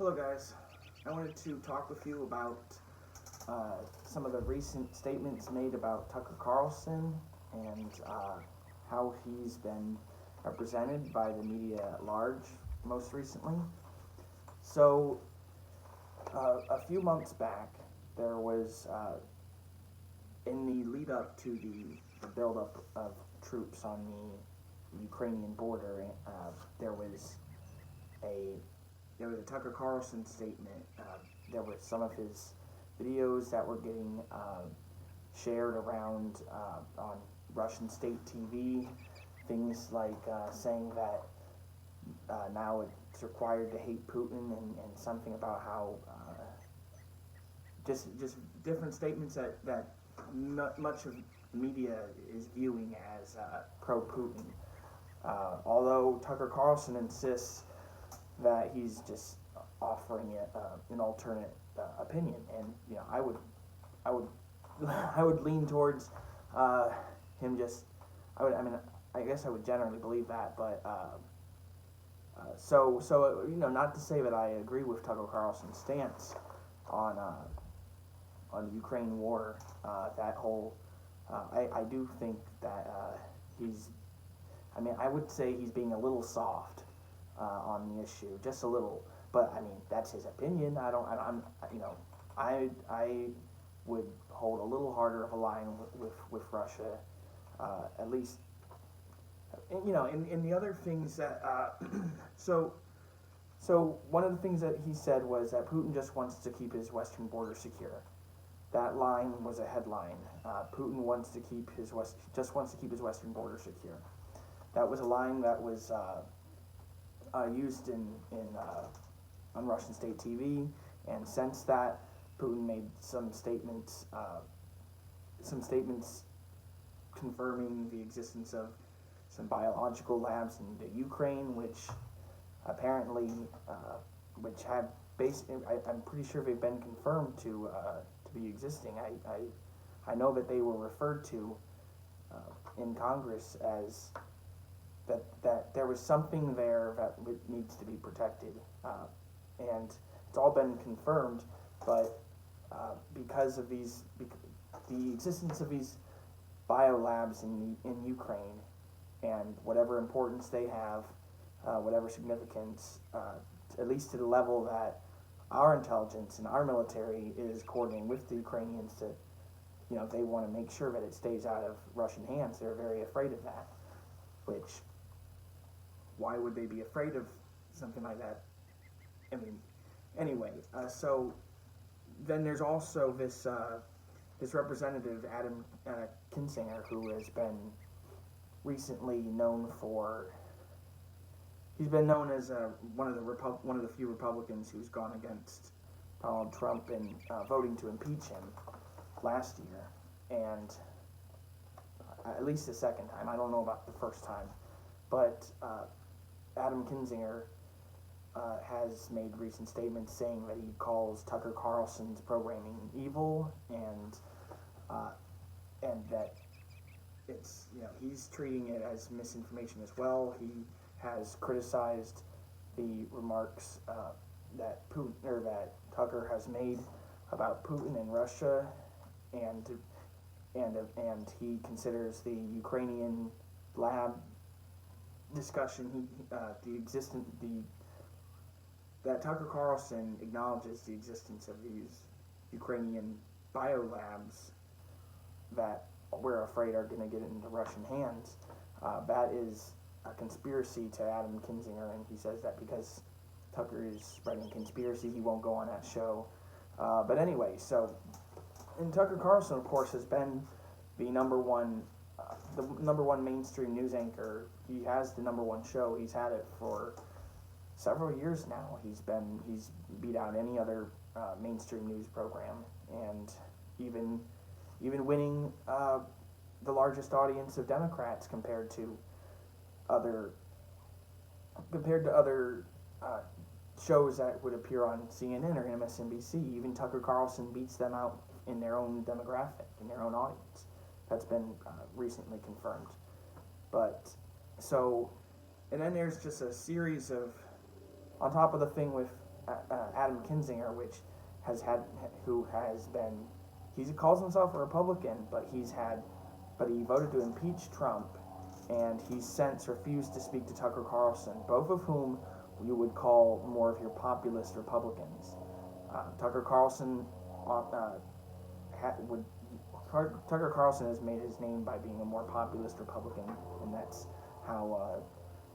Hello, guys. I wanted to talk with you about some of the recent statements made about Tucker Carlson and how he's been represented by the media at large most recently. So, a few months back, there was, in the lead up to the buildup of troops on the Ukrainian border, there was a Tucker Carlson statement. There were some of his videos that were getting shared around on Russian state TV. Things like saying that now it's required to hate Putin, and something about how just different statements that much of the media is viewing as pro-Putin. Although Tucker Carlson insists that he's just offering it an alternate opinion, and I would lean towards him just. I guess I would generally believe that, but so not to say that I agree with Tucker Carlson's stance on the Ukraine war. That whole I do think that he's. I would say he's being a little soft on the issue, just a little. But that's his opinion. I would hold a little harder of a line with Russia, at least. In the other things that so one of the things that he said was that Putin just wants to keep his western border secure. That line was a headline. Putin wants to keep just wants to keep his western border secure. That was a line that was used on Russian state TV, and since that, Putin made some statements confirming the existence of some biological labs in the Ukraine, which apparently, which have I'm pretty sure they've been confirmed to be existing. I know that they were referred to in Congress as that there was something there that needs to be protected, and it's all been confirmed. But because of the existence of these biolabs in Ukraine, and whatever importance they have, whatever significance, at least to the level that our intelligence and our military is coordinating with the Ukrainians to, they want to make sure that it stays out of Russian hands. They're very afraid of that. Which, why would they be afraid of something like that? Anyway, so then there's also this representative, Adam Kinzinger, who has been recently known for. He's been known as one of the few Republicans who's gone against Donald Trump in voting to impeach him last year, and at least the second time. I don't know about the first time, but Adam Kinzinger has made recent statements saying that he calls Tucker Carlson's programming evil, and that it's he's treating it as misinformation as well. He has criticized the remarks that Tucker has made about Putin and Russia, and he considers the Ukrainian lab discussion that Tucker Carlson acknowledges the existence of these Ukrainian biolabs that we're afraid are going to get into Russian hands. That is a conspiracy to Adam Kinzinger, and he says that because Tucker is spreading conspiracy, he won't go on that show. But anyway, and Tucker Carlson, of course, has been the number one mainstream news anchor. He has the number one show. He's had it for several years now. He's beat out any other mainstream news program, and even winning the largest audience of Democrats compared to other shows that would appear on CNN or MSNBC. Even Tucker Carlson beats them out in their own demographic, in their own audience. That's been recently confirmed. But so, and then there's just a series of, on top of the thing with Adam Kinzinger, who has been, he calls himself a Republican, but he voted to impeach Trump, and he's since refused to speak to Tucker Carlson, both of whom you would call more of your populist Republicans. Tucker Carlson Tucker Carlson has made his name by being a more populist Republican, and that's how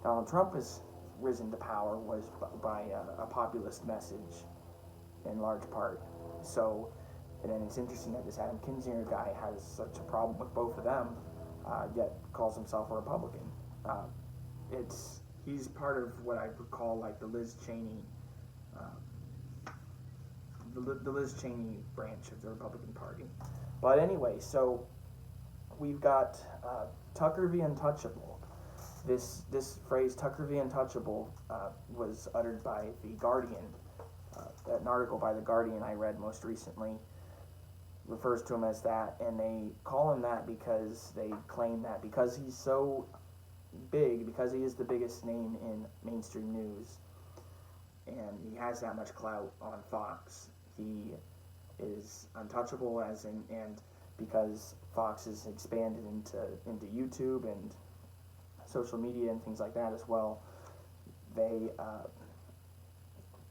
Donald Trump has risen to power, was by a populist message in large part. So, and then it's interesting that this Adam Kinzinger guy has such a problem with both of them, yet calls himself a Republican. He's part of what I would call like the Liz Cheney, the Liz Cheney branch of the Republican Party. But anyway, so we've got Tucker the Untouchable. This phrase, Tucker the Untouchable, was uttered by The Guardian. An article by The Guardian I read most recently refers to him as that, and they call him that because they claim that because he's so big, because he is the biggest name in mainstream news, and he has that much clout on Fox, he is untouchable, and because Fox has expanded into YouTube and social media and things like that as well,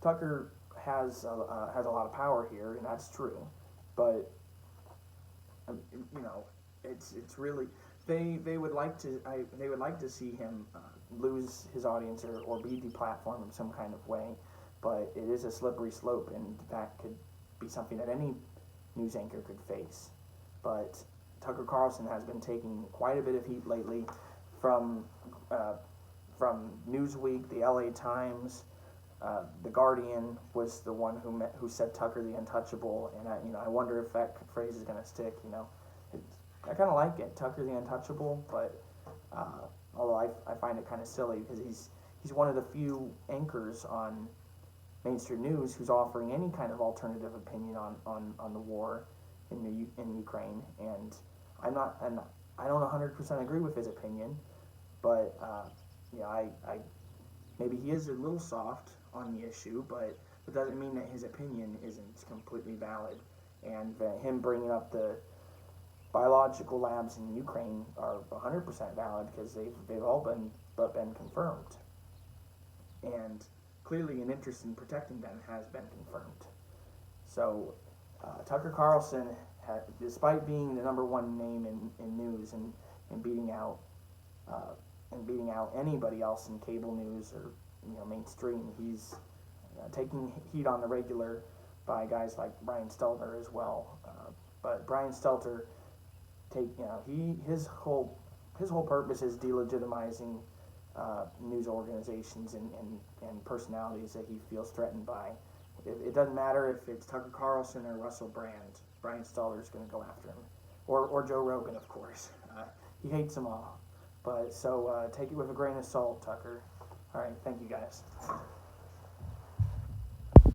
Tucker has a lot of power here, and that's true, but it's really they would like to see him lose his audience or be deplatformed in some kind of way, but it is a slippery slope, and that could be something that any news anchor could face. But Tucker Carlson has been taking quite a bit of heat lately from Newsweek, the LA Times. The Guardian was the one who said Tucker the Untouchable, and I wonder if that phrase is going to stick. I kind of like it, Tucker the Untouchable, but although I find it kind of silly because he's one of the few anchors on mainstream news who's offering any kind of alternative opinion on the war in Ukraine, and I don't 100% agree with his opinion, but maybe he is a little soft on the issue, but it doesn't mean that his opinion isn't completely valid, and that him bringing up the biological labs in Ukraine are 100% valid because they've all been confirmed, and clearly an interest in protecting them has been confirmed. So Tucker Carlson, despite being the number one name in news and beating out anybody else in cable news or mainstream, he's taking heat on the regular by guys like Brian Stelter as well. But Brian Stelter, his whole purpose is delegitimizing news organizations and personalities that he feels threatened by. It doesn't matter if it's Tucker Carlson or Russell Brand. Brian Stelter is going to go after him, or Joe Rogan, of course. He hates them all. But so take it with a grain of salt, Tucker. All right, thank you guys.